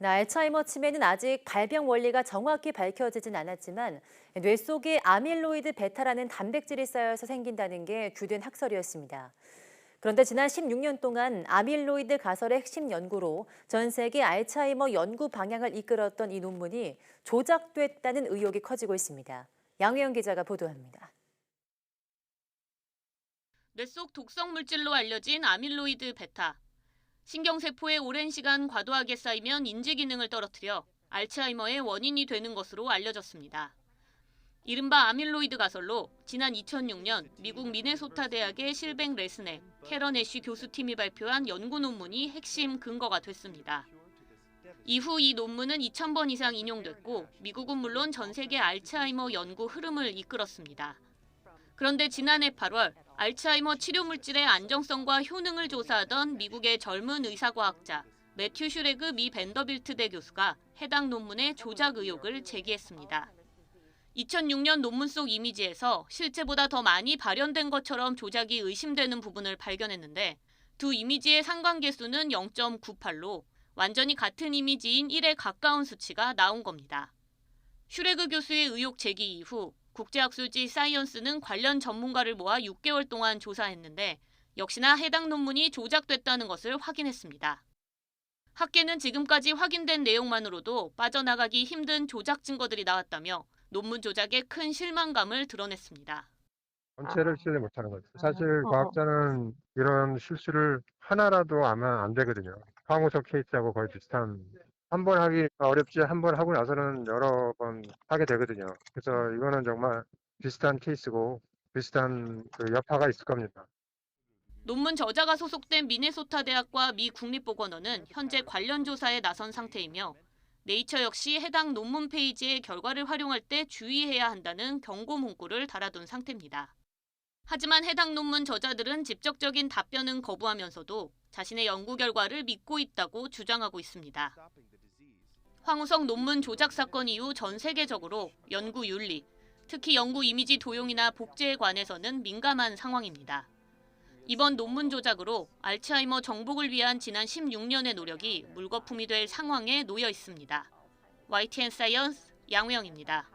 알츠하이머 치매는 아직 발병 원리가 정확히 밝혀지진 않았지만 뇌 속에 아밀로이드 베타라는 단백질이 쌓여서 생긴다는 게 주된 학설이었습니다. 그런데 지난 16년 동안 아밀로이드 가설의 핵심 연구로 전 세계 알츠하이머 연구 방향을 이끌었던 이 논문이 조작됐다는 의혹이 커지고 있습니다. 양혜영 기자가 보도합니다. 뇌 속 독성 물질로 알려진 아밀로이드 베타. 신경세포에 오랜 시간 과도하게 쌓이면 인지 기능을 떨어뜨려 알츠하이머의 원인이 되는 것으로 알려졌습니다. 이른바 아밀로이드 가설로 지난 2006년 미국 미네소타 대학의 실뱅 레스네, 캐런 애쉬 교수팀이 발표한 연구 논문이 핵심 근거가 됐습니다. 이후 이 논문은 2,000번 이상 인용됐고 미국은 물론 전 세계 알츠하이머 연구 흐름을 이끌었습니다. 그런데 지난해 8월 알츠하이머 치료 물질의 안정성과 효능을 조사하던 미국의 젊은 의사과학자 매튜 슈레그 미 벤더빌트대 교수가 해당 논문의 조작 의혹을 제기했습니다. 2006년 논문 속 이미지에서 실제보다 더 많이 발현된 것처럼 조작이 의심되는 부분을 발견했는데 두 이미지의 상관계수는 0.98로 완전히 같은 이미지인 1에 가까운 수치가 나온 겁니다. 슈레그 교수의 의혹 제기 이후 국제학술지 사이언스는 관련 전문가를 모아 6개월 동안 조사했는데 역시나 해당 논문이 조작됐다는 것을 확인했습니다. 학계는 지금까지 확인된 내용만으로도 빠져나가기 힘든 조작 증거들이 나왔다며 논문 조작에 큰 실망감을 드러냈습니다. 전체를 신뢰 못하는 거죠. 사실 과학자는 이런 실수를 하나라도 하면 안 되거든요. 황우석 케이스하고 거의 비슷한, 한 번 하기 어렵지 한 번 하고 나서는 여러 번 하게 되거든요. 그래서 이거는 정말 비슷한 케이스고 비슷한 그 여파가 있을 겁니다. 논문 저자가 소속된 미네소타 대학과 미 국립보건원은 현재 관련 조사에 나선 상태이며 네이처 역시 해당 논문 페이지에 결과를 활용할 때 주의해야 한다는 경고 문구를 달아둔 상태입니다. 하지만 해당 논문 저자들은 직접적인 답변은 거부하면서도 자신의 연구 결과를 믿고 있다고 주장하고 있습니다. 황우석 논문 조작 사건 이후 전 세계적으로 연구 윤리, 특히 연구 이미지 도용이나 복제에 관해서는 민감한 상황입니다. 이번 논문 조작으로 알츠하이머 정복을 위한 지난 16년의 노력이 물거품이 될 상황에 놓여 있습니다. YTN 사이언스 양우영입니다.